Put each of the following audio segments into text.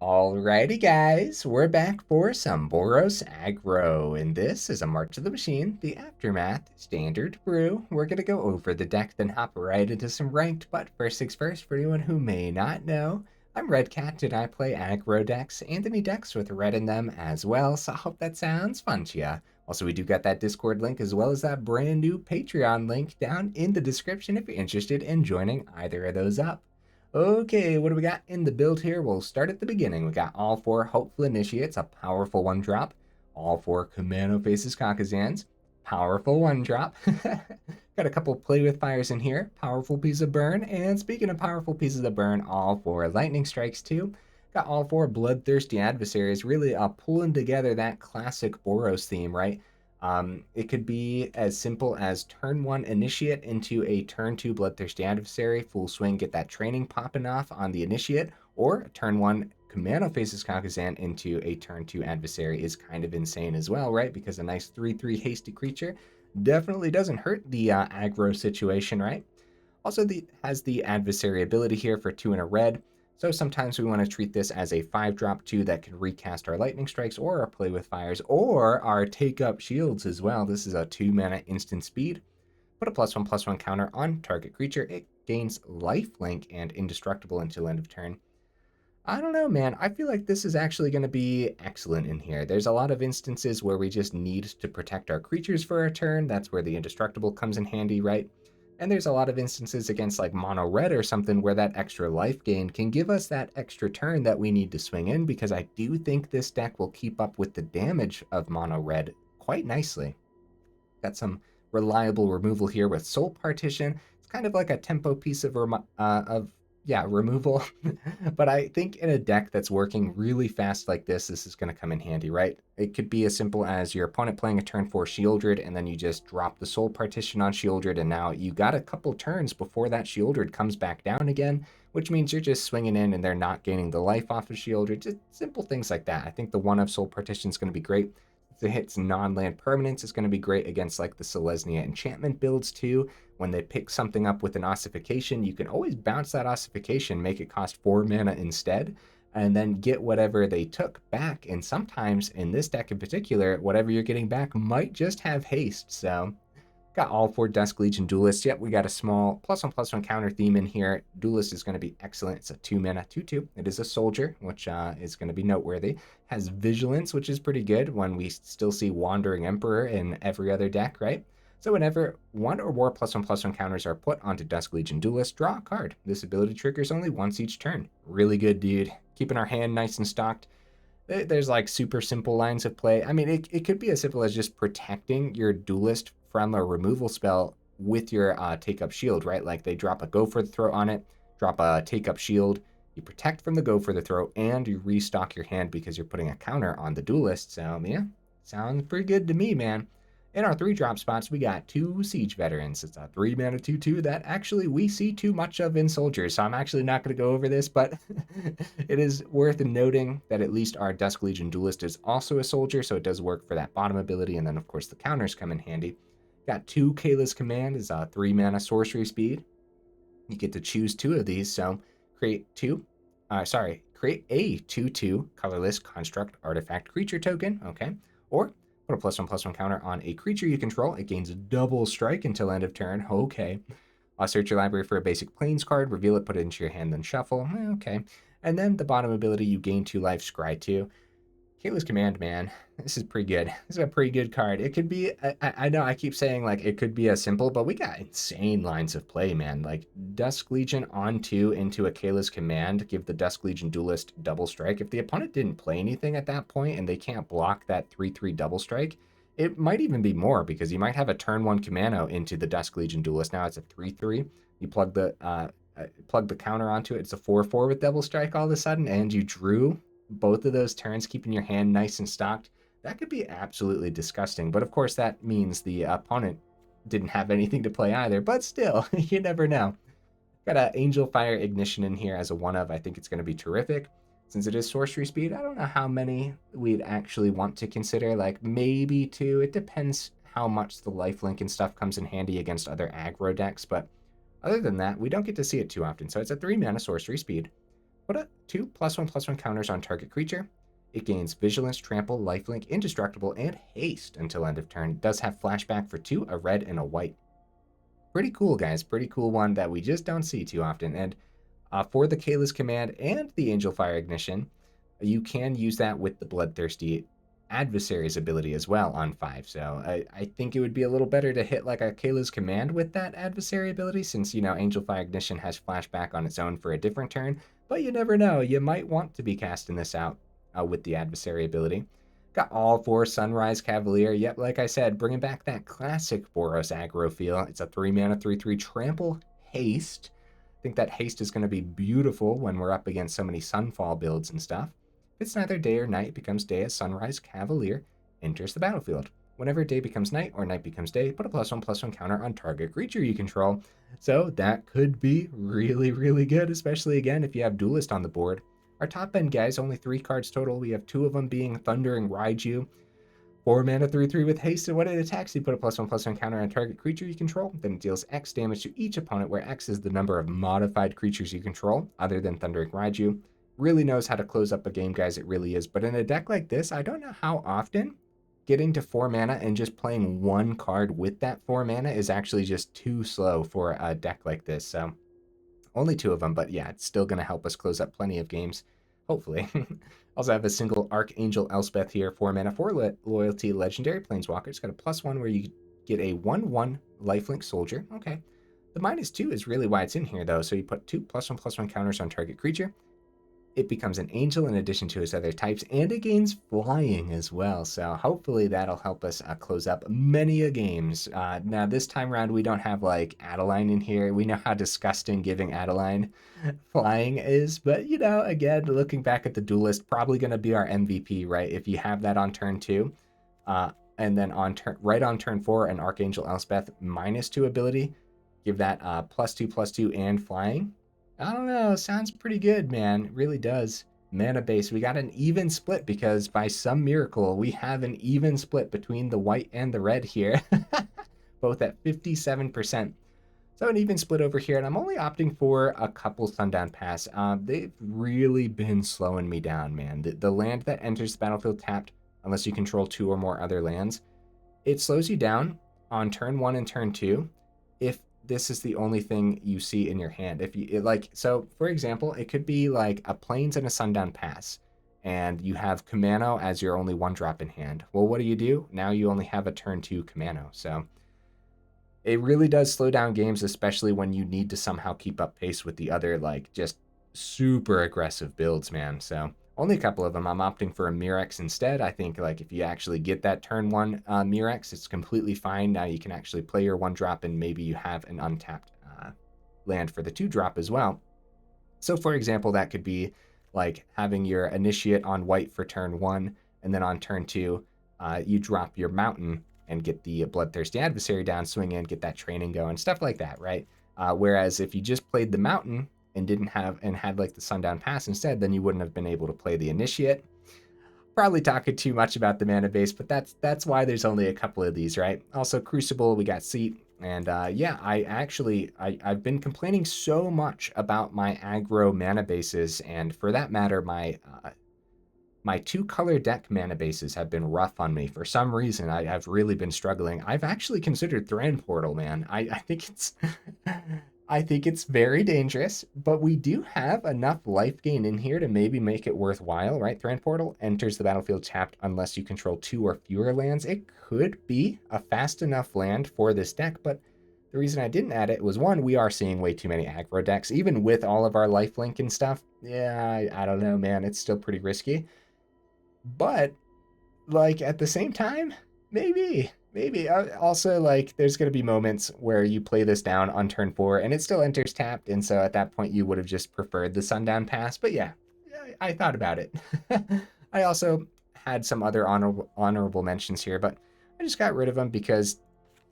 Alrighty guys, we're back for some Boros Aggro, and this is a March of the Machine, the Aftermath, Standard Brew. We're gonna go over the deck, then hop right into some ranked, but first things first, for anyone who may not know, I'm Red Cat and I play Aggro decks and any decks with red in them as well, so I hope that sounds fun to ya. Also, we do got that Discord link as well as that brand new Patreon link down in the description if you're interested in joining either of those up. Okay, what do we got in the build here? We'll start at the beginning. We got all four Hopeful Initiates, a powerful one drop. All four Kumano Faces Kakkazans, powerful one drop. Got a couple Play with Fires in here, powerful piece of burn. And speaking of powerful pieces of burn, all four Lightning Strikes too. Got all four Bloodthirsty Adversaries, really pulling together that classic Boros theme, right? It could be as simple as turn 1 Initiate into a turn 2 Bloodthirsty Adversary, full swing, get that training popping off on the Initiate, or turn 1 Kumano Faces Kakkazan into a turn 2 Adversary is kind of insane as well, right? Because a nice 3/3 hasty creature definitely doesn't hurt the aggro situation, right? Also, has the Adversary ability here for 2 and a red. So sometimes we want to treat this as a 5-drop 2 that can recast our Lightning Strikes or our Play with Fires or our Take Up Shields as well. This is a 2-mana instant speed. Put a +1/+1 counter on target creature. It gains lifelink and indestructible until end of turn. I don't know, man. I feel like this is actually going to be excellent in here. There's a lot of instances where we just need to protect our creatures for a turn. That's where the indestructible comes in handy, right? And there's a lot of instances against like mono red or something where that extra life gain can give us that extra turn that we need to swing in, because I do think this deck will keep up with the damage of mono red quite nicely. Got some reliable removal here with Soul Partition. It's kind of like a tempo piece of removal. But I think in a deck that's working really fast like this is going to come in handy, right? It could be as simple as your opponent playing a turn 4 Shieldred, and then you just drop the Soul Partition on Shieldred, and now you got a couple turns before that Shieldred comes back down again, which means you're just swinging in and they're not gaining the life off of Shieldred. Just simple things like that. I think the one of Soul Partition is going to be great. If it hits non-land permanents, it's going to be great against like the Selesnya enchantment builds too. When they pick something up with an ossification, you can always bounce that ossification, make it cost 4 mana instead, and then get whatever they took back. And sometimes in this deck in particular, whatever you're getting back might just have haste. So got all 4 Dusk Legion Duelists. Yep, we got a small +1/+1 counter theme in here. Duelist is going to be excellent. It's a 2-mana 2/2. It is a soldier, which is going to be noteworthy. Has Vigilance, which is pretty good when we still see Wandering Emperor in every other deck, right? So whenever 1 or more +1/+1 counters are put onto Dusk Legion Duelist, draw a card. This ability triggers only once each turn. Really good, dude. Keeping our hand nice and stocked. There's like super simple lines of play. I mean, it could be as simple as just protecting your Duelist from a removal spell with your Take Up Shield, right? Like they drop a Go for the Throat on it, drop a Take Up Shield, you protect from the Go for the Throat, and you restock your hand because you're putting a counter on the Duelist. So yeah, sounds pretty good to me, man. In our 3-drop spots, we got 2 Siege Veterans. It's a 3-mana 2/2 that actually we see too much of in Soldiers, so I'm actually not going to go over this, but it is worth noting that at least our Dusk Legion Duelist is also a Soldier, so it does work for that bottom ability, and then of course the counters come in handy. Got 2 Kayla's Command, is a 3-mana sorcery speed. You get to choose 2 of these, so create a 2/2 colorless construct artifact creature token, okay? Or put a +1/+1 counter on a creature you control. It gains a double strike until end of turn. Okay. Search your library for a basic Plains card, reveal it, put it into your hand, then shuffle. Okay. And then the bottom ability, you gain 2 life, scry 2. Kayla's Command, man. This is pretty good. This is a pretty good card. It could be, I know I keep saying like it could be as simple, but we got insane lines of play, man. Like Dusk Legion on 2 into a Kayla's Command, give the Dusk Legion Duelist double strike. If the opponent didn't play anything at that point and they can't block that 3/3 double strike, it might even be more because you might have a turn 1 Kumano into the Dusk Legion Duelist. Now it's a 3/3. You plug the counter onto it. It's a 4/4 with double strike all of a sudden, and you drew both of those turns, keeping your hand nice and stocked. That could be absolutely disgusting. But of course, that means the opponent didn't have anything to play either. But still, you never know. Got an Angelfire Ignition in here as a 1-of. I think it's going to be terrific. Since it is sorcery speed, I don't know how many we'd actually want to consider. Like maybe 2. It depends how much the lifelink and stuff comes in handy against other aggro decks. But other than that, we don't get to see it too often. So it's a 3-mana sorcery speed. Put a 2/1/1 counters on target creature. It gains Vigilance, Trample, Lifelink, Indestructible, and Haste until end of turn. It does have flashback for 2, a red and a white. Pretty cool, guys. Pretty cool one that we just don't see too often. And for the Kayla's command and the Angelfire Ignition, you can use that with the Bloodthirsty Adversary's ability as well on 5. So I think it would be a little better to hit like a Kayla's command with that adversary ability, since, you know, Angelfire Ignition has flashback on its own for a different turn. But you never know. You might want to be casting this out with the adversary ability. Got all 4 Sunrise Cavalier. Yep, like I said, bringing back that classic Boros aggro feel. It's a 3-mana 3/3 trample haste. I think that haste is going to be beautiful when we're up against so many Sunfall builds and stuff. If it's neither day or night, it becomes day as Sunrise Cavalier enters the battlefield. Whenever day becomes night or night becomes day, put a +1/+1 counter on target creature you control. So that could be really, really good, especially again if you have Duelist on the board. Our top end guys, only 3 cards total. We have 2 of them being Thundering Raiju. 4-mana 3/3 with haste, and when it attacks, you put a +1/+1 counter on target creature you control. Then it deals X damage to each opponent, where X is the number of modified creatures you control, other than Thundering Raiju. Really knows how to close up a game, guys. It really is. But in a deck like this, I don't know how often getting to 4 mana and just playing 1 card with that 4 mana is actually just too slow for a deck like this. So only 2 of them, but yeah, it's still going to help us close up plenty of games, hopefully. Also have a single Archangel Elspeth here, 4 mana, 4 loyalty, legendary planeswalker. It's got a +1 where you get a 1/1 lifelink soldier. Okay. The -2 is really why it's in here, though. So you put 2 +1/+1 counters on target creature. It becomes an angel in addition to its other types, and it gains flying as well. So hopefully that'll help us close up many a games. Now this time around, we don't have like Adeline in here. We know how disgusting giving Adeline flying is, but you know, again, looking back at the Duelist, probably going to be our MVP, right? If you have that on turn 2, and then on right on turn 4, an Archangel Elspeth -2 ability, give that +2/+2 and flying. I don't know. Sounds pretty good, man. It really does. Mana base. We got an even split because by some miracle, we have an even split between the white and the red here. Both at 57%. So an even split over here. And I'm only opting for a couple Sundown Pass. They've really been slowing me down, man. The land that enters the battlefield tapped, unless you control 2 or more other lands, it slows you down on turn 1 and turn 2 if this is the only thing you see in your hand. If you so for example, it could be like a Plains and a Sundown Pass, and you have Kumano as your only 1-drop in hand. Well, what do? Now you only have a turn 2 Kumano. So it really does slow down games, especially when you need to somehow keep up pace with the other, like, just super aggressive builds, man. So only a couple of them. I'm opting for a Mirrex instead. I think, like, if you actually get that turn 1 Mirrex, it's completely fine. Now you can actually play your 1-drop, and maybe you have an untapped land for the 2-drop as well. So, for example, that could be like having your Initiate on white for turn 1, and then on turn 2, you drop your Mountain and get the Bloodthirsty Adversary down, swing in, get that training going, stuff like that, right? Whereas if you just played the Mountain and had like the Sundown Pass instead, then you wouldn't have been able to play the Initiate. Probably talking too much about the mana base, but that's why there's only a couple of these, right? Also Crucible, we got Seat, and yeah, I've been complaining so much about my aggro mana bases, and for that matter, my 2-color deck mana bases have been rough on me. For some reason, I've really been struggling. I've actually considered Thran Portal, man. I think it's I think it's very dangerous, but we do have enough life gain in here to maybe make it worthwhile, right? Thran Portal enters the battlefield tapped unless you control 2 or fewer lands. It could be a fast enough land for this deck, but the reason I didn't add it was, 1, we are seeing way too many aggro decks, even with all of our lifelink and stuff. Yeah, I don't know, man. It's still pretty risky. But, like, at the same time, maybe. Also, like, there's going to be moments where you play this down on turn 4 and it still enters tapped, and so at that point you would have just preferred the Sundown Pass. But yeah, I thought about it. I also had some other honorable mentions here, but I just got rid of them because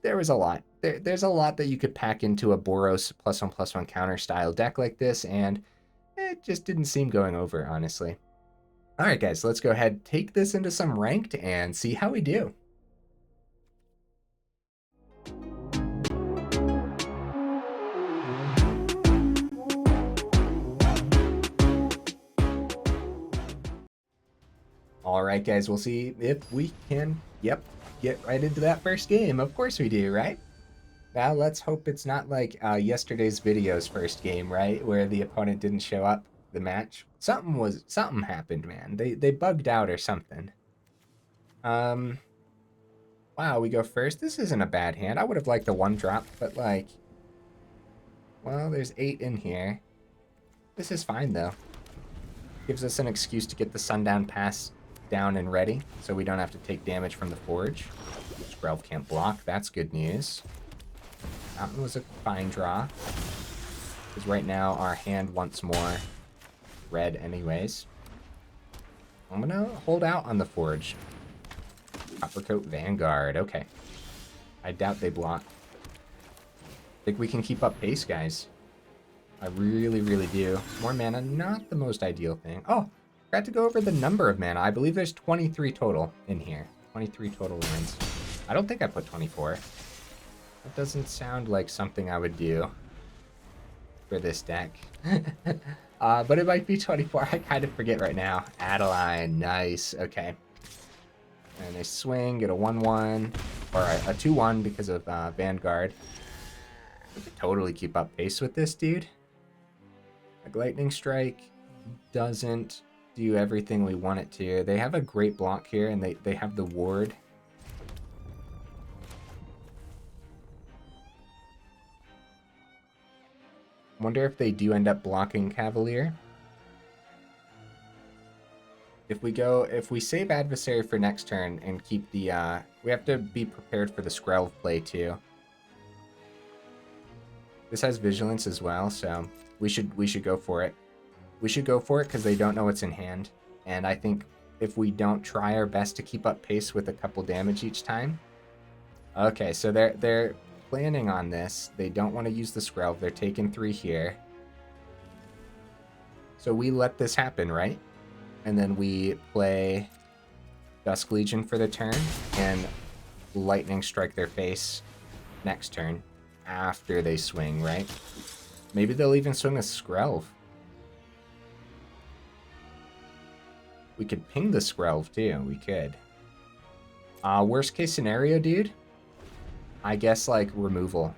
there was a lot. There's a lot that you could pack into a Boros +1/+1 counter style deck like this, and it just didn't seem going over, honestly. All right, guys, let's go ahead, take this into some ranked, and see how we do. All right, guys, we'll see if we can, get right into that first game. Of course we do, right? Now let's hope it's not like yesterday's video's first game, right? Where the opponent didn't show up the match. Something happened, man. They bugged out or something. Wow, we go first. This isn't a bad hand. I would have liked the one drop, but like, well, there's 8 in here. This is fine though. Gives us an excuse to get the Sundown Pass down and ready, so we don't have to take damage from the Forge. Skrelv can't block. That's good news. Mountain was a fine draw, because right now our hand wants more red anyways. I'm gonna hold out on the Forge. Coppercoat Vanguard, okay. I doubt they block. Think we can keep up pace, guys. I really, really do. More mana, not the most ideal thing. Oh, forgot to go over the number of mana. I believe there's 23 total in here. 23 total lands. I don't think I put 24. That doesn't sound like something I would do for this deck. But it might be 24. I kind of forget right now. Adeline, nice. Okay. And they swing, get a 1-1, or a 2-1 because of Vanguard. We could totally keep up pace with this, dude. Like, Lightning Strike doesn't do everything we want it to. They have a great block here, and they have the ward. Wonder if they do end up blocking Cavalier. If we save Adversary for next turn and keep the, we have to be prepared for the Skrelv play too. This has Vigilance as well, so we should go for it. We should go for it because they don't know what's in hand. And I think if we don't try our best to keep up pace with a couple damage each time. Okay, so they're planning on this. They don't want to use the Skrelv. They're taking 3 here. So we let this happen, right? And then we play Dusk Legion for the turn and Lightning Strike their face next turn after they swing, right? Maybe they'll even swing a Skrelv. We could ping the Skrelv too. We could. Worst case scenario, dude. I guess like removal.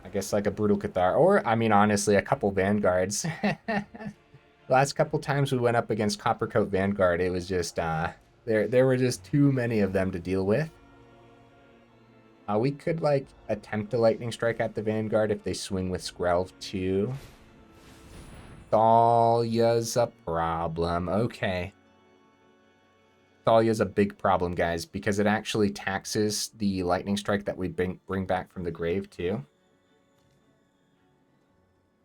I guess like a Brutal Cathar. Or, I mean, honestly, a couple Vanguards. The last couple times we went up against Coppercoat Vanguard, it was just, there were just too many of them to deal with. We could, like, attempt a Lightning Strike at the Vanguard if they swing with Skrelv too. Thalia's a problem. Okay. Thalia's a big problem, guys, because it actually taxes the Lightning Strike that we bring back from the grave too.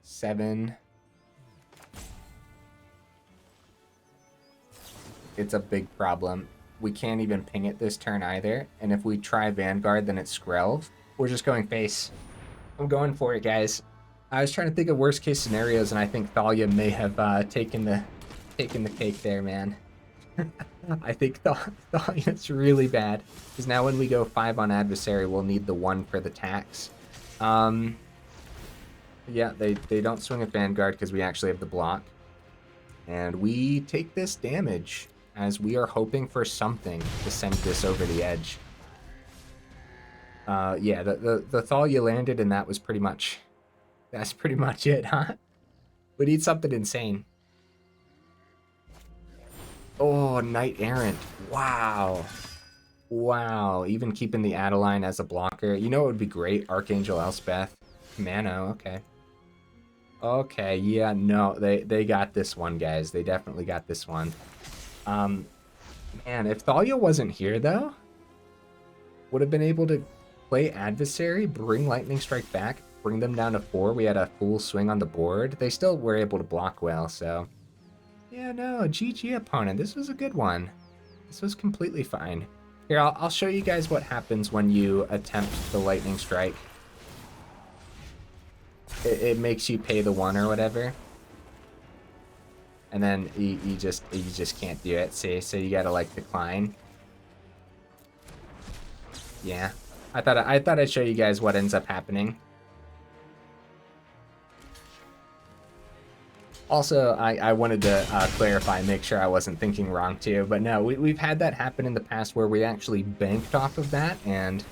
7. It's a big problem. We can't even ping it this turn either. And if we try Vanguard, then it's Skrelv. We're just going face. I'm going for it, guys. I was trying to think of worst case scenarios, and I think Thalia may have taken the cake there, man. I think Thalia's really bad. Because now when we go 5 on Adversary, we'll need the 1 for the tax. Yeah, they don't swing at Vanguard because we actually have the block. And we take this damage as we are hoping for something to send this over the edge. Yeah, the Thalia landed, and that was pretty much... That's pretty much it, huh? We need something insane. Oh, Knight Errant. Wow. Wow. Even keeping the Adeline as a blocker. You know what would be great? Archangel Elspeth. Kumano, okay. Okay, yeah, no, they got this one, guys. They definitely got this one. Man, if Thalia wasn't here, though, would have been able to play Adversary, bring Lightning Strike back, bring them down to 4. We had a full swing on the board. They still were able to block well, so... Yeah, no, GG opponent. This was a good one. This was completely fine. Here, I'll show you guys what happens when you attempt the Lightning Strike. It makes you pay the 1 or whatever. And then you just can't do it. See, so you gotta like decline. Yeah. I thought I'd show you guys what ends up happening. Also, I wanted to clarify, make sure I wasn't thinking wrong too, but no, we've had that happen in the past where we actually banked off of that, and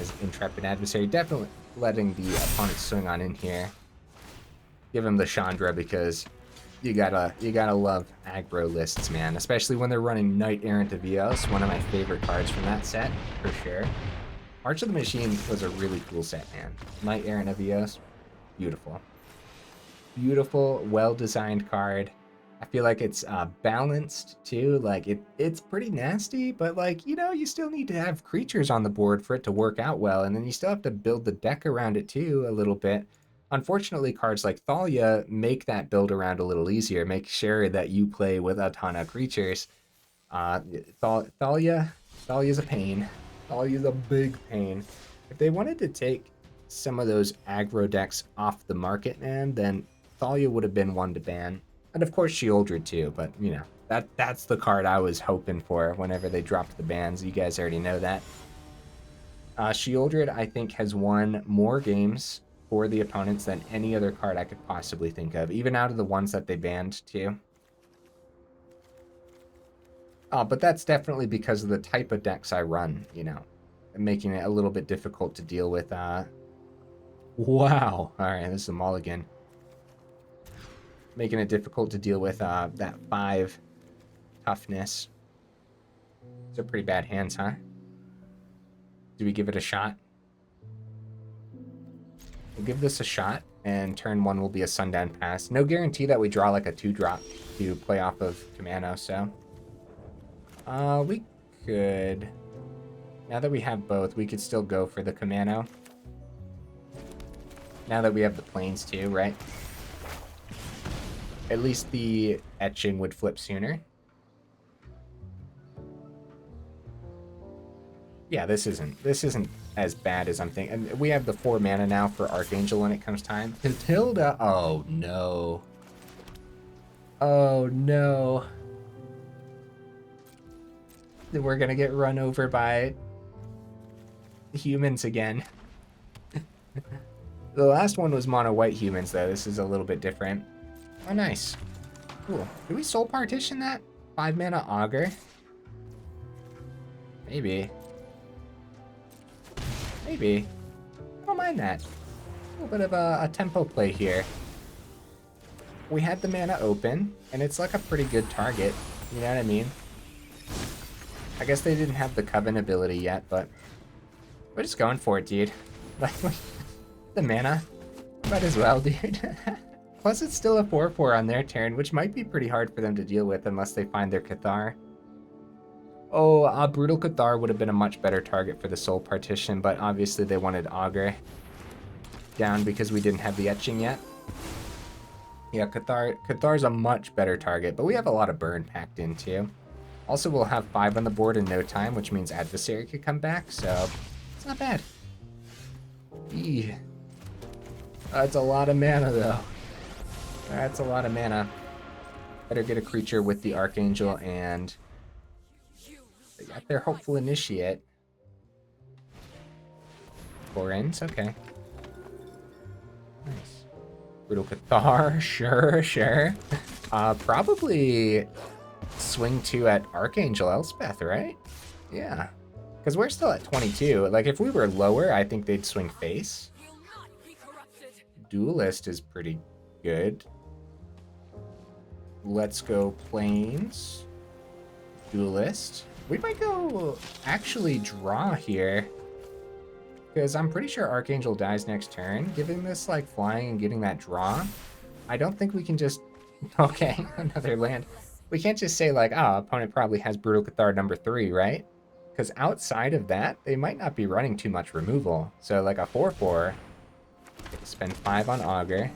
as Intrepid Adversary, definitely letting the opponent swing on in here. Give him the Chandra, because you gotta love aggro lists, man, especially when they're running Knight Errant of Eos, one of my favorite cards from that set, for sure. March of the Machine was a really cool set, man. Knight Errant of Eos, beautiful. Beautiful, well-designed card. I feel like it's balanced too. Like it's pretty nasty, but like, you know, you still need to have creatures on the board for it to work out well, and then you still have to build the deck around it too a little bit. Unfortunately, cards like Thalia make that build around a little easier. Make sure that you play with a ton of creatures. Thalia's a pain. Thalia's a big pain. If they wanted to take some of those aggro decks off the market, man, then Thalia would have been one to ban. And of course Sheoldred too, but you know, that's the card I was hoping for whenever they dropped the bans. You guys already know that. Sheoldred, I think, has won more games for the opponents than any other card I could possibly think of, even out of the ones that they banned too. But that's definitely because of the type of decks I run, you know, making it a little bit difficult to deal with. Wow. Alright, this is a mulligan. Making it difficult to deal with that 5 toughness. These are pretty bad hands, huh? Do we give it a shot? We'll give this a shot, and turn 1 will be a Sundown Pass. No guarantee that we draw like a 2-drop to play off of Kumano, so... we could... Now that we have both, we could still go for the Kumano. Now that we have the planes too, right? At least the etching would flip sooner. Yeah, this isn't as bad as I'm thinking. And we have the 4 mana now for Archangel when it comes time. Hilda, oh no. Oh no. We're gonna get run over by humans again. The last one was mono white humans though. This is a little bit different. Oh, nice. Cool. Do we Soul Partition that? 5 mana Augur? Maybe. Maybe. I don't mind that. A little bit of a tempo play here. We had the mana open, and it's like a pretty good target. You know what I mean? I guess they didn't have the Coven ability yet, but we're just going for it, dude. Like, the mana. Might as well, dude. Plus, it's still a 4/4 on their turn, which might be pretty hard for them to deal with unless they find their Cathar. Oh, Brutal Cathar would have been a much better target for the Soul Partition, but obviously they wanted Augur down because we didn't have the etching yet. Yeah, Cathar's a much better target, but we have a lot of burn packed in too. Also, we'll have 5 on the board in no time, which means Adversary could come back, so it's not bad. Eee. That's a lot of mana, though. That's a lot of mana. Better get a creature with the Archangel, and they got their Hopeful Initiate. 4 ends, okay. Nice. Brutal Cathar, sure. Probably swing 2 at Archangel Elspeth, right? Yeah. Because we're still at 22. Like, if we were lower, I think they'd swing face. Duelist is pretty good. Let's go planes. Duelist. We might go actually draw here. Because I'm pretty sure Archangel dies next turn. Giving this like flying and getting that draw. I don't think we can just... Okay, another land. We can't just say like, oh, opponent probably has Brutal Cathar number 3, right? Because outside of that, they might not be running too much removal. So like a 4/4. Spend 5 on Augur.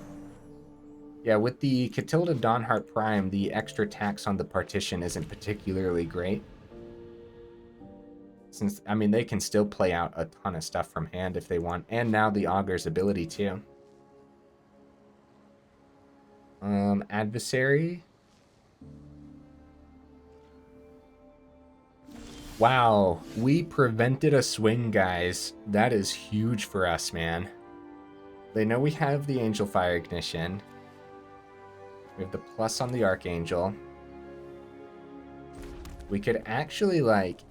Yeah, with the Catilda Dawnheart Prime, the extra tax on the partition isn't particularly great. Since, I mean, they can still play out a ton of stuff from hand if they want. And now the Augur's ability, too. Adversary. Wow, we prevented a swing, guys. That is huge for us, man. They know we have the Angelfire Ignition. We have the plus on the Archangel. We could actually, like...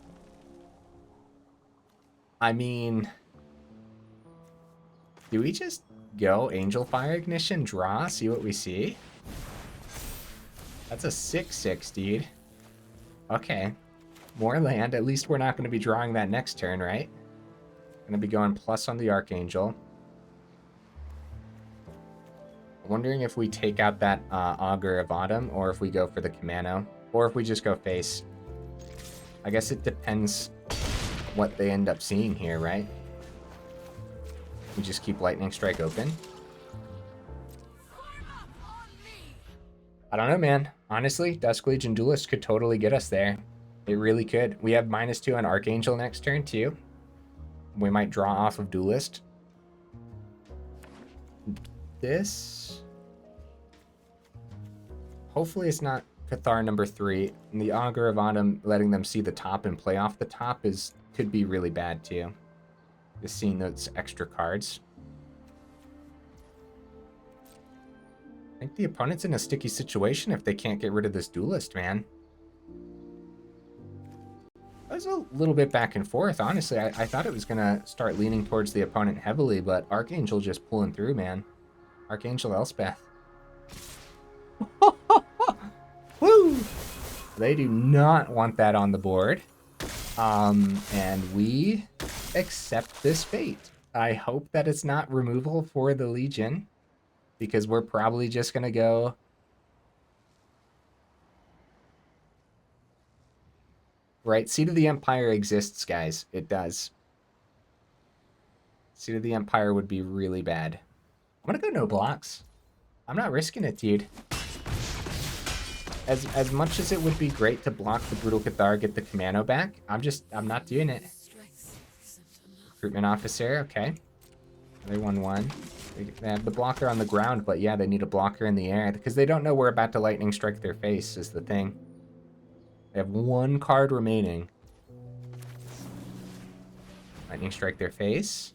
I mean... Do we just go Angelfire Ignition, draw, see what we see? That's a 6/6, dude. Okay. More land. At least we're not going to be drawing that next turn, right? Going to be going plus on the Archangel. I'm wondering if we take out that Augur of Autumn, or if we go for the Kumano, or if we just go face. I guess it depends what they end up seeing here, right? We just keep Lightning Strike open. I don't know, man. Honestly, Dusk Legion Duelist could totally get us there. It really could. We have -2 on Archangel next turn, too. We might draw off of Duelist. This... Hopefully it's not Cathar number 3. And the Augur of Autumn, letting them see the top and play off the top could be really bad, too. Just seeing those extra cards. I think the opponent's in a sticky situation if they can't get rid of this Duelist, man. I was a little bit back and forth, honestly. I thought it was going to start leaning towards the opponent heavily, but Archangel just pulling through, man. Archangel Elspeth. Woo! They do not want that on the board. And we accept this fate. I hope that it's not removal for the Legion, because we're probably just going to go... Right, Seat of the Empire exists, guys. It does. Seat of the Empire would be really bad. I'm going to go no blocks. I'm not risking it, dude. As much as it would be great to block the Brutal Cathar, get the Kumano back, I'm not doing it. Recruitment Officer, okay. Another 1/1. They have the blocker on the ground, but yeah, they need a blocker in the air because they don't know we're about to Lightning Strike their face is the thing. They have 1 card remaining. Lightning Strike their face.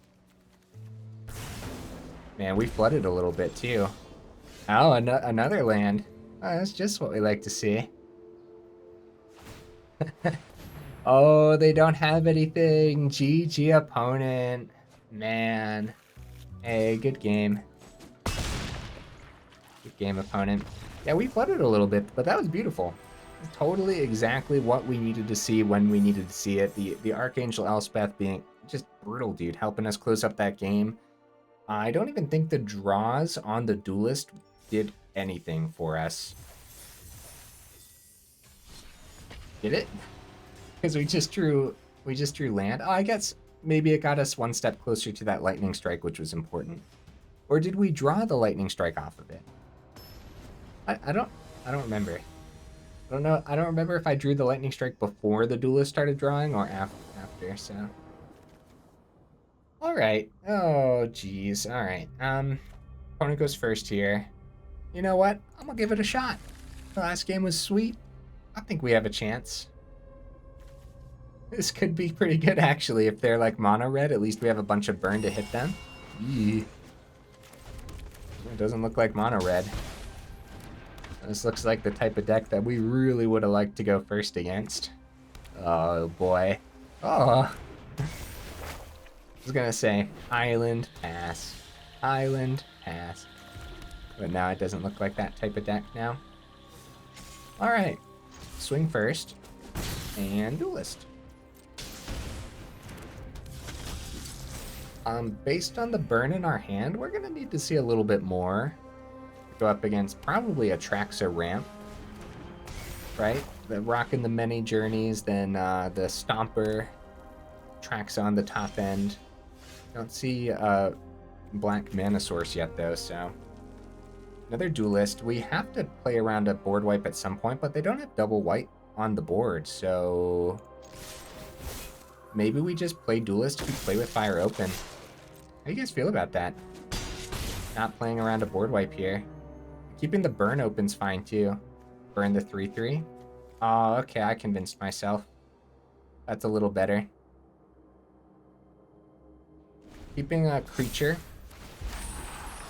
Man, we flooded a little bit too. Oh, another land. Oh, that's just what we like to see. Oh, they don't have anything. GG opponent. Man. Hey, good game. Good game, opponent. Yeah, we flooded a little bit, but that was beautiful. Totally exactly what we needed to see when we needed to see it. The Archangel Elspeth being just brutal, dude, helping us close up that game. I don't even think the draws on the Duelist did anything for us. Did it? Because we just drew land. Oh, I guess maybe it got us 1 step closer to that Lightning Strike, which was important. Or did we draw the Lightning Strike off of it? I don't remember. I don't know. I don't remember if I drew the Lightning Strike before the Duelist started drawing or after, so. Alright. Oh, geez. Alright. Opponent goes first here. You know what? I'm gonna give it a shot. The last game was sweet. I think we have a chance. This could be pretty good, actually. If they're like mono red, at least we have a bunch of burn to hit them. Eee. It doesn't look like mono red. This looks like the type of deck that we really would have liked to go first against. Oh, boy. Oh. I was gonna say, Island, pass. Island, pass. But now it doesn't look like that type of deck now. Alright. Swing first. And Duelist. Based on the burn in our hand, we're gonna need to see a little bit more. Go up against probably a Traxa ramp, right? The rocking the many journeys, then the Stomper, Traxa on the top end. Don't see Black Mana Source yet though, so another Duelist. We have to play around a board wipe at some point, but they don't have double white on the board, so maybe we just play Duelist if we play with Fire Open. How do you guys feel about that? Not playing around a board wipe here. Keeping the burn open's fine too. Burn the 3/3. Oh, okay, I convinced myself. That's a little better. Keeping a creature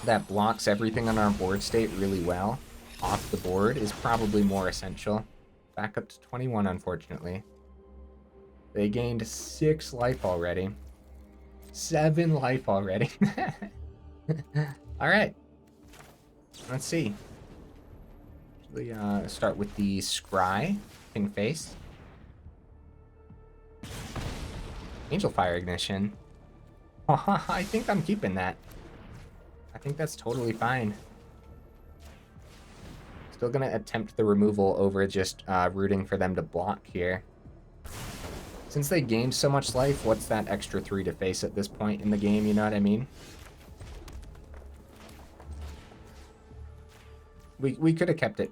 that blocks everything on our board state really well. off the board is probably more essential. Back up to 21, unfortunately. They gained 6 life already. 7 life already. All right. Let's see. We start with the Scry, King Face. Angelfire Ignition. I think I'm keeping that. I think that's totally fine. Still gonna attempt the removal over just rooting for them to block here. Since they gained so much life, what's that extra 3 to face at this point in the game, you know what I mean? We could have kept it.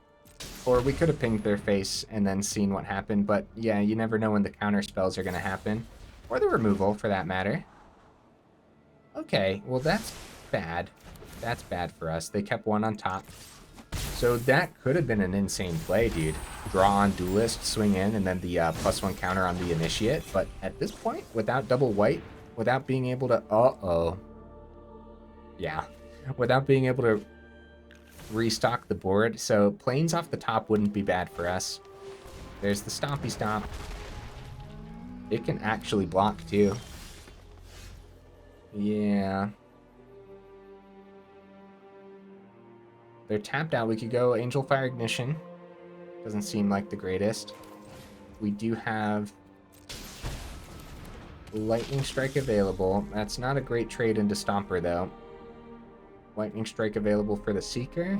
Or we could have pinged their face and then seen what happened, but yeah, you never know when the counter spells are gonna happen. Or the removal, for that matter. Okay, well that's bad. That's bad for us. They kept 1 on top. So that could have been an insane play, dude. Draw on Duelist, swing in, and then the +1 counter on the Initiate. But at this point, without double white, without being able to... Uh-oh. Yeah. Without being able to restock the board. So planes off the top wouldn't be bad for us. There's the Stompy Stomp. It can actually block, too. Yeah. They're tapped out. We could go Angelfire Ignition. Doesn't seem like the greatest. We do have Lightning Strike available. That's not a great trade into Stomper, though. Lightning Strike available for the Seeker.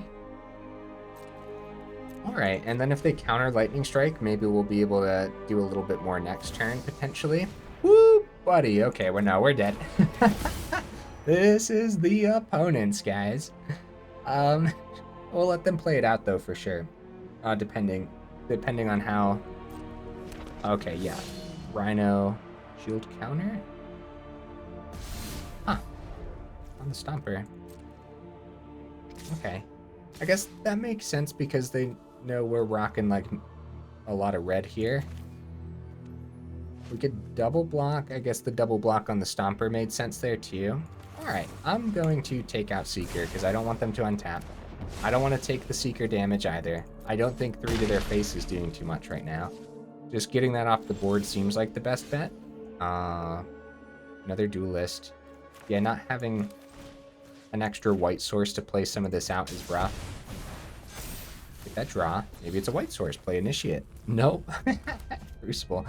Alright, and then if they counter Lightning Strike, maybe we'll be able to do a little bit more next turn, potentially. Woo, buddy. Okay, we're dead. This is the opponents, guys. We'll let them play it out, though, for sure. Depending on how... Okay, yeah. Rhino shield counter? Huh. On the Stomper. Okay. I guess that makes sense because they know we're rocking, like, a lot of red here. We could double block. I guess the double block on the Stomper made sense there, too. Alright, I'm going to take out Seeker because I don't want them to untap. I don't want to take the Seeker damage either. I don't think 3 to their face is doing too much right now. Just getting that off the board seems like the best bet. Another Duelist. Yeah, not having an extra white source to play some of this out is rough. Get that draw. Maybe it's a white source. Play Initiate. Nope. Crucible.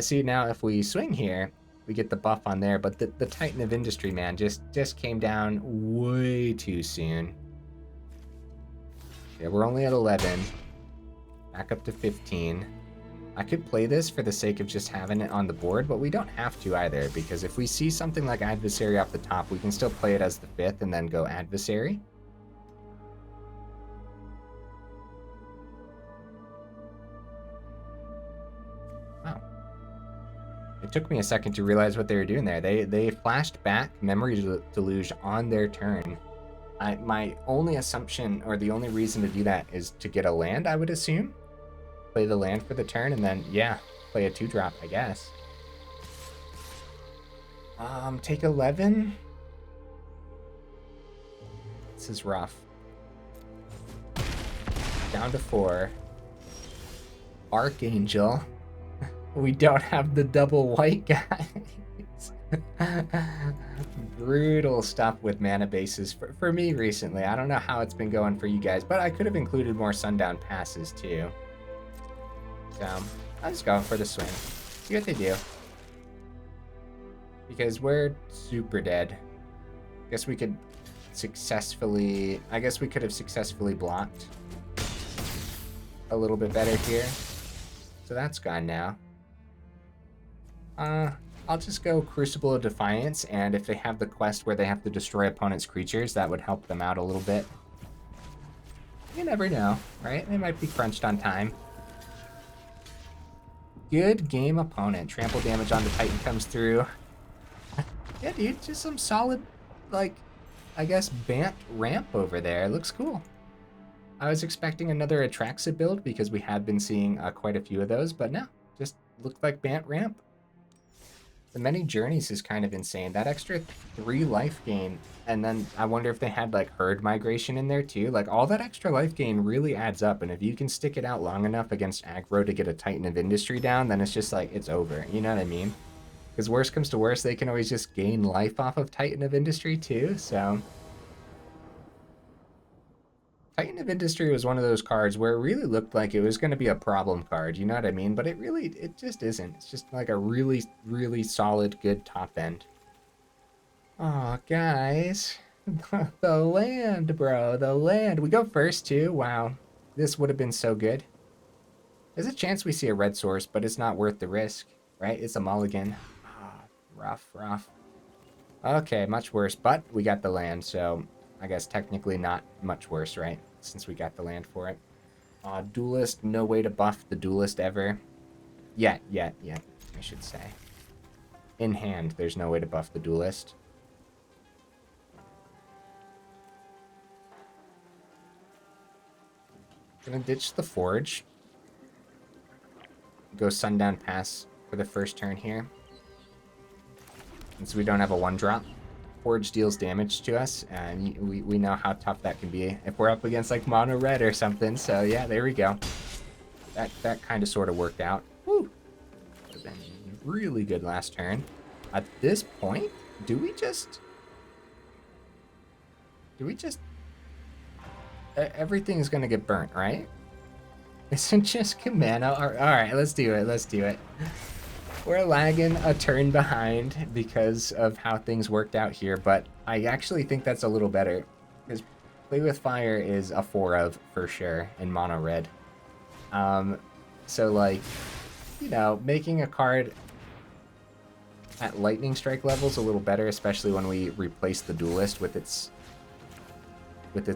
See, now if we swing here, we get the buff on there, but the Titan of Industry, man, just came down way too soon. Yeah, we're only at 11. Back up to 15. I could play this for the sake of just having it on the board, but we don't have to either, because if we see something like Adversary off the top, we can still play it as the 5th and then go Adversary. Wow. It took me a second to realize what they were doing there. They flashed back Memory Deluge on their turn. My only assumption, or the only reason to do that, is to get a land, I would assume. Play the land for the turn, and then, yeah, play a 2-drop, I guess. Take 11? This is rough. Down to 4. Archangel. We don't have the double white, guys. Brutal stuff with mana bases for me recently. I don't know how it's been going for you guys, but I could have included more Sundown Passes too. So I'm just going for the swing. See what they do. Because we're super dead. I guess we could have successfully blocked a little bit better here. So that's gone now. I'll just go Crucible of Defiance, and if they have the quest where they have to destroy opponent's creatures, that would help them out a little bit. You never know, right? They might be crunched on time. Good game, opponent. Trample damage on the Titan comes through. Yeah, dude, just some solid, like, I guess, Bant ramp over there. It looks cool. I was expecting another Atraxa build because we had been seeing quite a few of those, but no, just looked like Bant ramp. The many journeys is kind of insane. That extra 3 life gain, and then I wonder if they had like herd migration in there too. Like all that extra life gain really adds up, and if you can stick it out long enough against aggro to get a Titan of Industry down, then it's just like, it's over. You know what I mean? Because worst comes to worst, they can always just gain life off of Titan of Industry too, so... Titan of Industry was one of those cards where it really looked like it was going to be a problem card, you know what I mean? But it just isn't. It's just like a really, really solid, good top end. Aw, guys. The land, bro. The land. We go first, too. Wow. This would have been so good. There's a chance we see a red source, but it's not worth the risk, right? It's a mulligan. Ah, rough, rough. Okay, much worse, but we got the land, so I guess technically not much worse, right? Since we got the land for it. Duelist, no way to buff the Duelist ever. Yet, I should say. In hand, there's no way to buff the Duelist. Gonna ditch the Forge. Go Sundown Pass for the first turn here. Since we don't have a 1-drop. Forge deals damage to us, and we know how tough that can be if we're up against like mono red or something. So yeah, there we go. That kind of sort of worked out. Woo! Would have been really good last turn. At this point, do we just everything's gonna get burnt, right? Isn't just Kumano? All right, let's do it. Let's do it. We're lagging a turn behind because of how things worked out here, but I actually think that's a little better because Play with Fire is a 4 of for sure in mono red. So like, you know, making a card at lightning strike levels a little better, especially when we replace the Duelist with its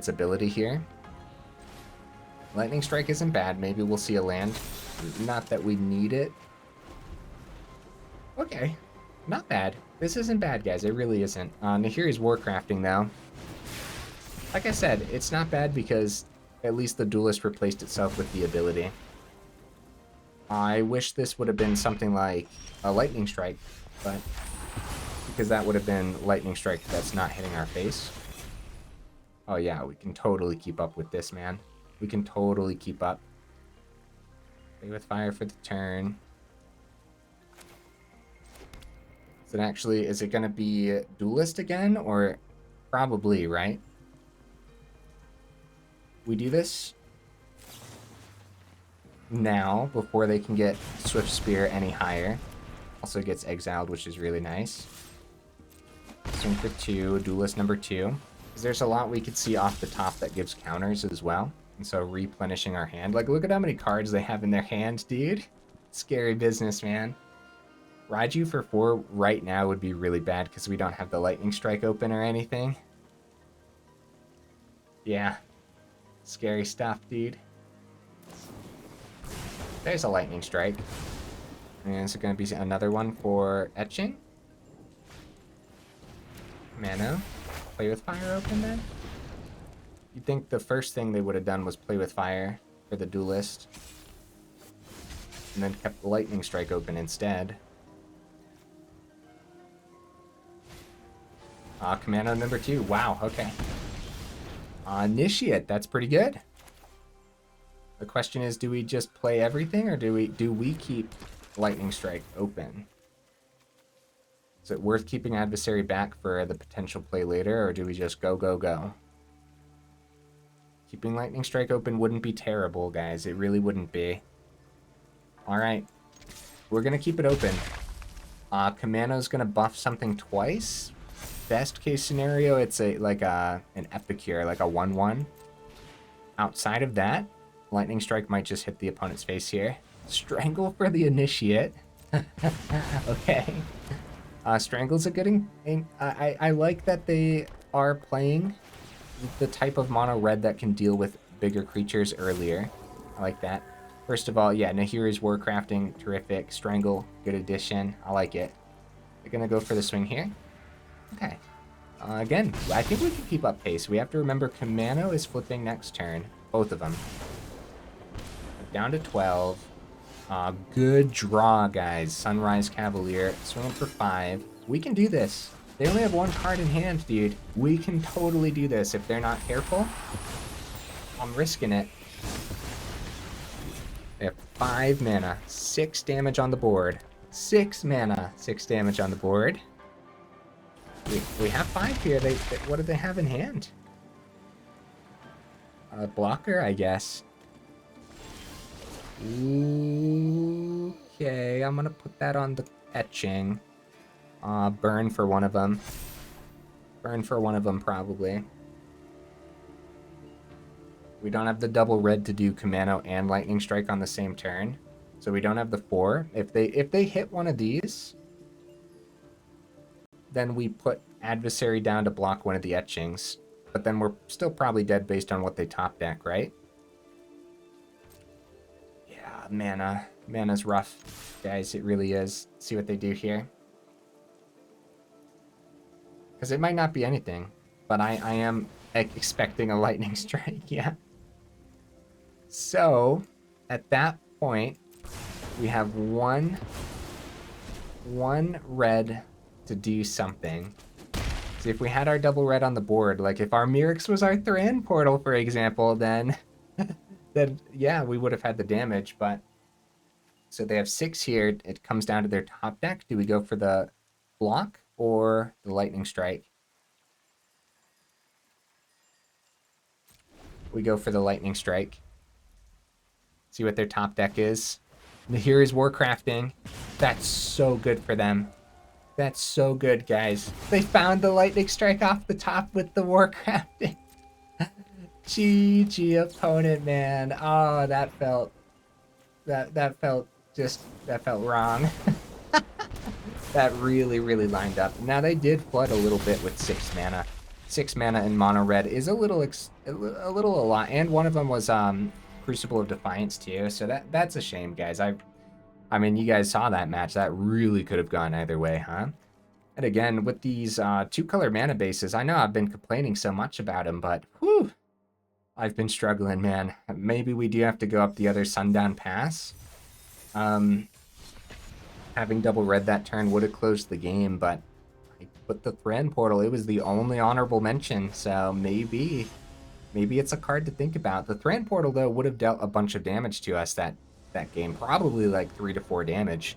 ability here. Lightning strike isn't bad. Maybe we'll see a land. Not that we need it. Okay, not bad. This isn't bad, guys. It really isn't. Nahiri's Warcrafting, though. Like I said, it's not bad because at least the Duelist replaced itself with the ability. I wish this would have been something like a Lightning Strike, but because that would have been Lightning Strike that's not hitting our face. Oh yeah, we can totally keep up with this, man. We can totally keep up. Play with Fire for the turn. Is it going to be Duelist again, or probably, right? We do this now before they can get Swift Spear any higher. Also gets exiled, which is really nice. Swing for 2, Duelist number 2. There's a lot we could see off the top that gives counters as well. And so replenishing our hand. Like, look at how many cards they have in their hand, dude. Scary business, man. Raiju for 4 right now would be really bad because we don't have the Lightning Strike open or anything. Yeah. Scary stuff, dude. There's a Lightning Strike. And is it going to be another one for Etching? Mano. Play with Fire open then? You'd think the first thing they would have done was Play with Fire for the Duelist. And then kept the Lightning Strike open instead. Kumano number 2. Wow, okay. Initiate, that's pretty good. The question is, do we just play everything, or do we keep Lightning Strike open? Is it worth keeping Adversary back for the potential play later, or do we just go, go, go? Keeping Lightning Strike open wouldn't be terrible, guys. It really wouldn't be. Alright. We're gonna keep it open. Kumano's gonna buff something twice. Best case scenario, it's an Epicure, like a 1/1. Outside of that, Lightning Strike might just hit the opponent's face here. Strangle for the Initiate. Okay. Strangle's a good... I like that they are playing the type of mono red that can deal with bigger creatures earlier. I like that. First of all, yeah, Nahiri's Warcrafting, terrific. Strangle, good addition. I like it. They're gonna go for the swing here. Okay. Again, I think we can keep up pace. We have to remember Kumano is flipping next turn. Both of them. Down to 12. Good draw, guys. Sunrise Cavalier, swinging for 5. We can do this. They only have 1 card in hand, dude. We can totally do this if they're not careful. I'm risking it. They have 5 mana, 6 damage on the board. 6 mana, 6 damage on the board. We have 5 here. What do they have in hand? A blocker, I guess. Okay, I'm gonna put that on the etching. Burn for one of them. Burn for one of them, probably. We don't have the double red to do Kumano and Lightning Strike on the same turn. So we don't have the 4. If they hit one of these, then we put Adversary down to block one of the etchings. But then we're still probably dead based on what they top deck, right? Yeah, mana. Mana's rough, guys. It really is. Let's see what they do here. Because it might not be anything, but I am expecting a Lightning Strike, yeah. So, at that point, we have one red to do something. See, if we had our double red on the board, like if our Mirrex was our Thran portal, for example, then, then yeah, we would have had the damage, but... So they have 6 here. It comes down to their top deck. Do we go for the block or the Lightning Strike? We go for the Lightning Strike. See what their top deck is. Here is Warcrafting. That's so good for them. That's so good, guys. They found the Lightning Strike off the top with the Warcrafting. GG opponent, man. Oh, that felt wrong. That really lined up. Now they did flood a little bit with 6 mana. 6 mana in mono red is a lot, and one of them was Crucible of Defiance too. So that's a shame, guys. I mean, you guys saw that match. That really could have gone either way, huh? And again, with these 2-color mana bases, I know I've been complaining so much about them, but whew, I've been struggling, man. Maybe we do have to go up the other Sundown Pass. Having double red that turn would have closed the game, but I put the Thran portal. It was the only honorable mention, so maybe it's a card to think about. The Thran portal, though, would have dealt a bunch of damage to us that game, probably like 3 to 4 damage.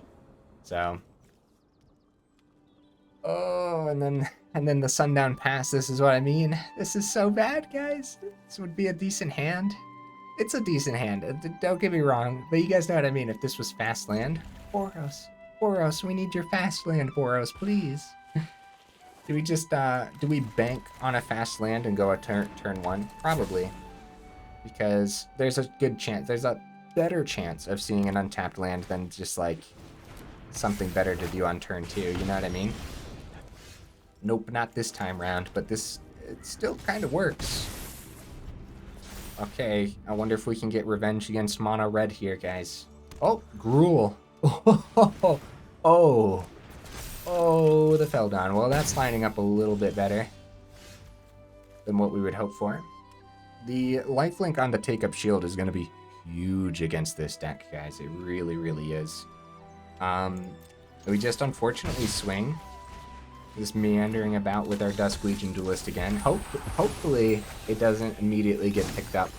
So, oh, and then the Sundown Pass. This is what I mean. This is so bad, guys. This would be a decent hand. It's a decent hand. Don't get me wrong, but you guys know what I mean. If this was fast land, Boros, we need your fast land, Boros, please. Do we just do we bank on a fast land and go a turn 1? Probably, because there's a good chance. There's a better chance of seeing an untapped land than just like something better to do on turn 2. You know what I mean? Nope, not this time round. But it still kind of works. Okay, I wonder if we can get revenge against mono red here, guys. Oh, Gruul. Oh, the Feldon. Well, that's lining up a little bit better than what we would hope for. The lifelink on the take-up shield is going to be huge against this deck, guys. It really is. We just unfortunately swing. Just meandering about with our Dusk Legion Duelist again. Hopefully it doesn't immediately get picked up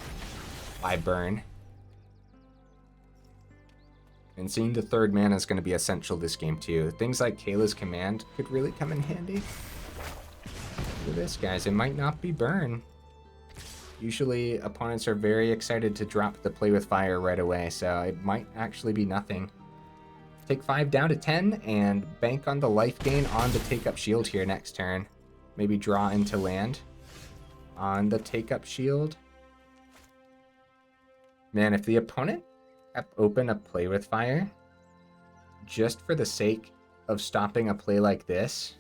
by burn. And seeing the 3rd mana is going to be essential this game too. Things like Kayla's Command could really come in handy. Look at this, guys. It might not be burn. Usually opponents are very excited to drop the Play with Fire right away, so it might actually be nothing. Take 5 down to 10 and bank on the life gain on the take-up shield here next turn. Maybe draw into land on the take-up shield. Man, if the opponent kept open a Play with Fire just for the sake of stopping a play like this,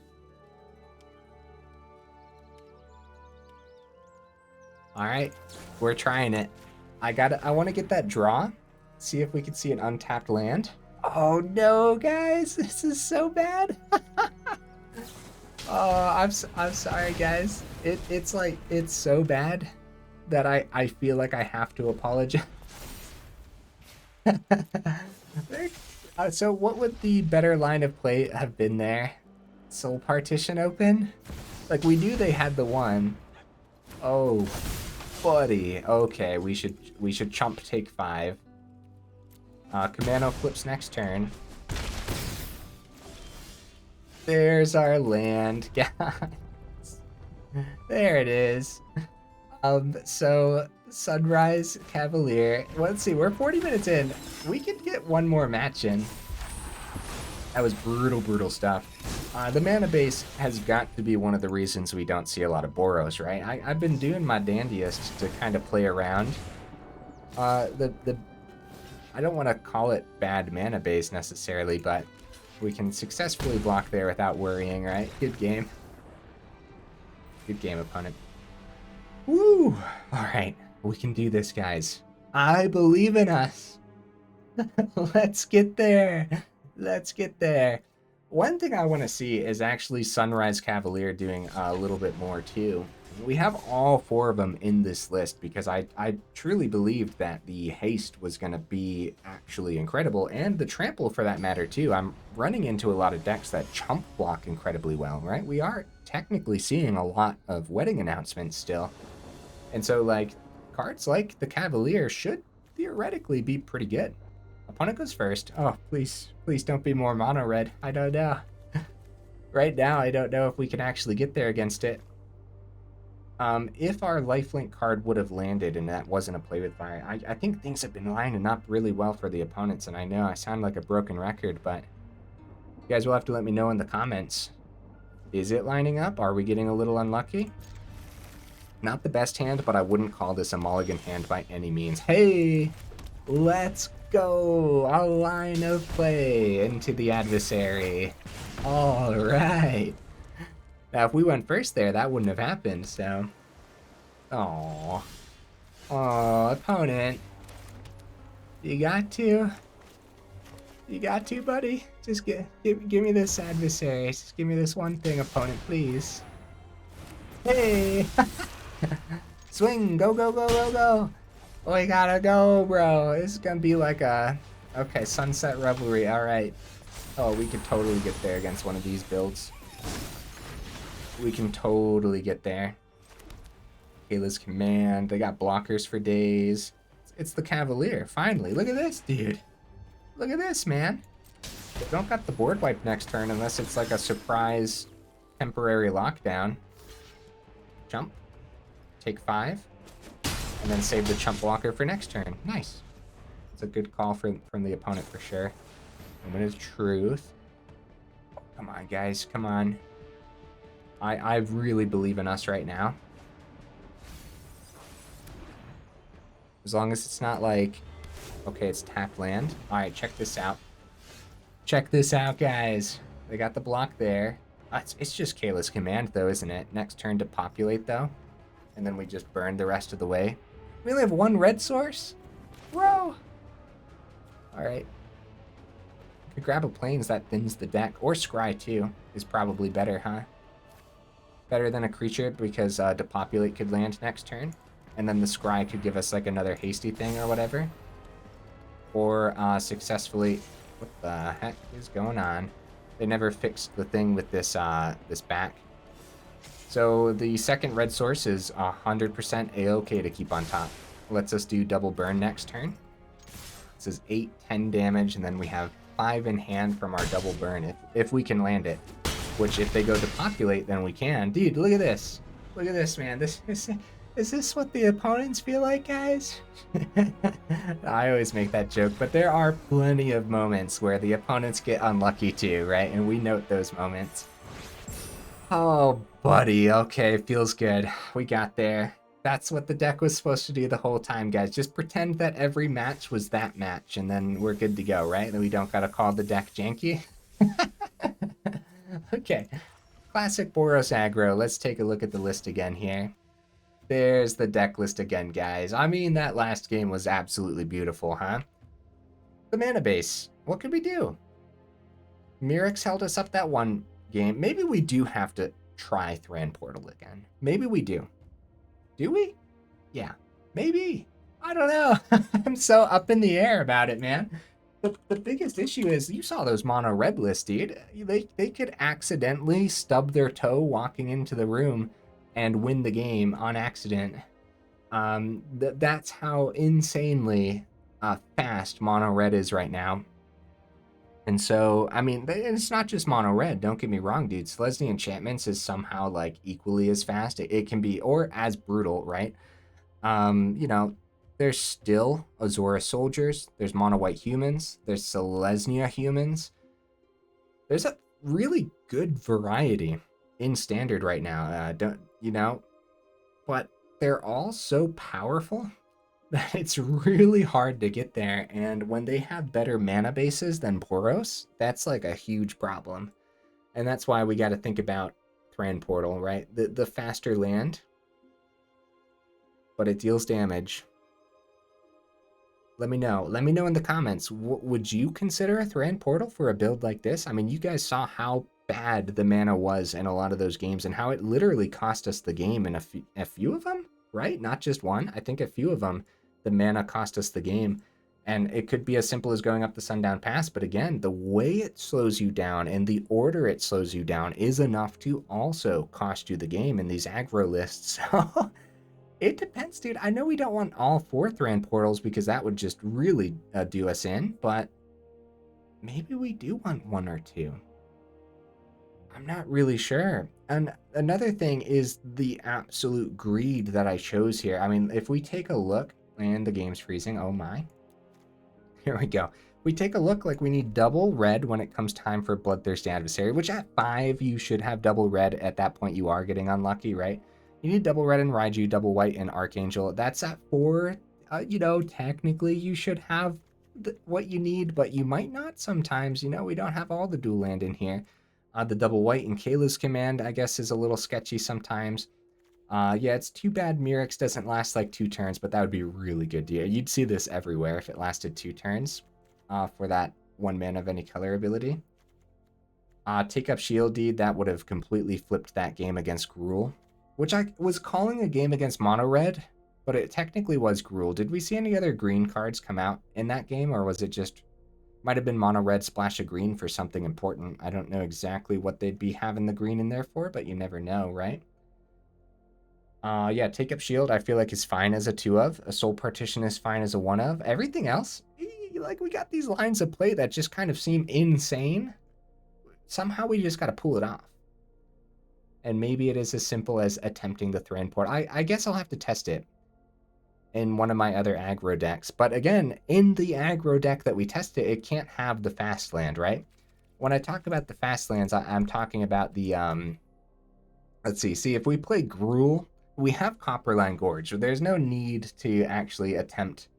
alright, we're trying it. I want to get that draw, see if we can see an untapped land. Oh no, guys, this is so bad. Oh, I'm sorry, guys. It's so bad that I feel like I have to apologize. So what would the better line of play have been there? Soul Partition open? Like, we knew they had the one. Oh, buddy. Okay, we should chump take 5. Kumano flips next turn. There's our land, guys. There it is. So Sunrise Cavalier. Let's see, we're 40 minutes in. We could get one more match in. That was brutal stuff. The mana base has got to be one of the reasons we don't see a lot of Boros, right? I've been doing my dandiest to kind of play around. I don't want to call it bad mana base necessarily, but we can successfully block there without worrying, right? Good game. Good game, opponent. Woo! Alright, we can do this, guys. I believe in us. Let's get there. Let's get there. One thing I want to see is actually Sunrise Cavalier doing a little bit more too. We have all 4 of them in this list because I truly believed that the haste was going to be actually incredible, and the trample for that matter too. I'm running into a lot of decks that chump block incredibly well, right? We are technically seeing a lot of wedding announcements still. And so, like, cards like the Cavalier should theoretically be pretty good. Opponent goes first. Oh, please don't be more mono red. I don't know. Right now, I don't know if we can actually get there against it. If our lifelink card would have landed and that wasn't a play with fire, I think things have been lining up really well for the opponents, and I know I sound like a broken record, but you guys will have to let me know in the comments. Is it lining up? Are we getting a little unlucky? Not the best hand, but I wouldn't call this a mulligan hand by any means. Hey, let's go. A line of play into the adversary. All right. Now, if we went first there, that wouldn't have happened, so... Aww. Aww, opponent. You got to. You got to, buddy. Just give me this adversary. Just give me this one thing, opponent, please. Hey! Swing! Go, go, go, go, go! We gotta go, bro. This is gonna be like a... Okay, Sunset Revelry, alright. Oh, we could totally get there against one of these builds. We can totally get there. Kayla's Command. They got blockers for days. It's the Cavalier, finally. Look at this, dude. Look at this, man. They don't got the board wipe next turn unless it's like a surprise temporary lockdown. Jump. Take 5. And then save the chump blocker for next turn. Nice. It's a good call from the opponent for sure. Moment of truth. Oh, come on, guys. Come on. I really believe in us right now. As long as it's not like... Okay, it's tap land. Alright, check this out. Check this out, guys. They got the block there. It's just Kayla's Command, though, isn't it? Next turn to populate, though. And then we just burn the rest of the way. We only have 1 red source? Bro! Alright. Could grab a Plains that thins the deck. Or Scry, too. Is probably better, huh? Better than a creature because Depopulate could land next turn. And then the Scry could give us like another hasty thing or whatever. Or successfully... What the heck is going on? They never fixed the thing with this this back. So the second red source is 100% A-OK to keep on top. Lets us do double burn next turn. This is 8, 10 damage, and then we have 5 in hand from our double burn if we can land it. Which, if they go to populate, then we can. Dude, look at this. Look at this, man. Is this what the opponents feel like, guys? I always make that joke, but there are plenty of moments where the opponents get unlucky too, right? And we note those moments. Oh, buddy. Okay, feels good. We got there. That's what the deck was supposed to do the whole time, guys. Just pretend that every match was that match, and then we're good to go, right? Then we don't gotta call the deck janky. Okay, classic Boros aggro. Let's take a look at the list again here. There's the deck list again, guys. I mean, that last game was absolutely beautiful, huh? The mana base. What could we do? Mirrex held us up that one game. Maybe we do have to try Thran Portal again. Maybe we do. Do we? Yeah, maybe. I don't know. I'm so up in the air about it, man. The biggest issue is you saw those mono red lists, dude. They could accidentally stub their toe walking into the room and win the game on accident. That's how insanely fast mono red is right now. And so, I mean, it's not just mono red. Don't get me wrong, dude. Selesnya Enchantments is somehow like equally as fast. It can be, or as brutal, right? You know, there's still Azora soldiers. There's mono white humans. There's Selesnya humans. There's a really good variety in standard right now. Don't you know? But they're all so powerful that it's really hard to get there. And when they have better mana bases than Boros, that's like a huge problem. And that's why we got to think about Thran Portal, right? The faster land, but it deals damage. Let me know. Let me know in the comments. Would you consider a Thran Portal for a build like this? I mean, you guys saw how bad the mana was in a lot of those games and how it literally cost us the game in a few of them, right? Not just one. I think a few of them, the mana cost us the game. And it could be as simple as going up the Sundown Pass. But again, the way it slows you down and the order it slows you down is enough to also cost you the game in these aggro lists. So it depends, dude. I know we don't want all 4 Thran portals because that would just really do us in, but maybe we do want 1 or 2. I'm not really sure. And another thing is the absolute greed that I chose here. I mean, if we take a look, and the game's freezing, oh my. Here we go. We take a look, like we need double red when it comes time for Bloodthirsty Adversary, which at 5 you should have double red. At that point you are getting unlucky, right? You need double red in Raiju, double white in Archangel. That's at 4. You know, technically you should have what you need, but you might not sometimes. You know, we don't have all the dual land in here. The double white in Kayla's command, I guess, is a little sketchy sometimes. Yeah, it's too bad Mirrex doesn't last like 2 turns, but that would be really good. You'd see this everywhere if it lasted 2 turns for that 1 mana of any color ability. Take up shield deed, that would have completely flipped that game against Gruul, which I was calling a game against mono red, but it technically was Gruul. Did we see any other green cards come out in that game, or was it just, might have been mono red splash of green for something important? I don't know exactly what they'd be having the green in there for, but you never know, right? Yeah, take up shield I feel like is fine as a 2 of. A soul partition is fine as a 1 of. Everything else, like, we got these lines of play that just kind of seem insane. Somehow we just got to pull it off. And maybe it is as simple as attempting the Thran Port. I guess I'll have to test it in one of my other aggro decks. But again, in the aggro deck that we tested, it can't have the fast land, right? When I talk about the fast lands, I'm talking about the, let's see, if we play Gruul, we have Copperline Gorge. So there's no need to actually attempt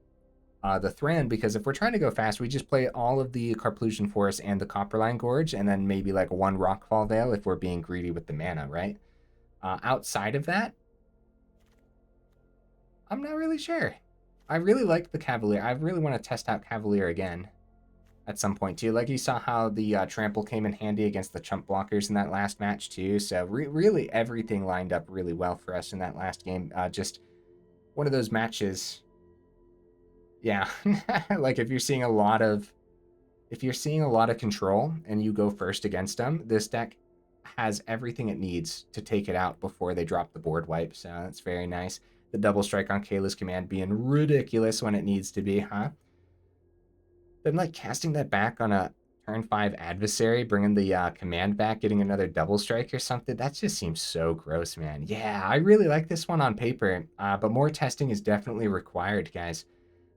the Thran, because if we're trying to go fast, we just play all of the Carplusion Forest and the Copperline Gorge, and then maybe like 1 Rockfall Veil if we're being greedy with the mana, right? Outside of that, I'm not really sure. I really like the Cavalier. I really want to test out Cavalier again at some point too. Like, you saw how the Trample came in handy against the chump blockers in that last match too. So really everything lined up really well for us in that last game. Just one of those matches. Yeah, like if you're seeing a lot of control and you go first against them, this deck has everything it needs to take it out before they drop the board wipe. So that's very nice. The double strike on Kayla's command being ridiculous when it needs to be, huh? Then like casting that back on a turn 5 adversary, bringing the command back, getting another double strike or something, that just seems so gross, man. Yeah, I really like this one on paper, but more testing is definitely required, guys.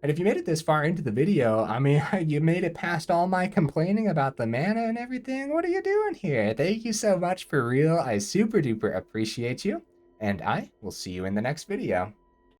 And if you made it this far into the video, I mean, you made it past all my complaining about the mana and everything. What are you doing here? Thank you so much, for real. I super duper appreciate you. And I will see you in the next video.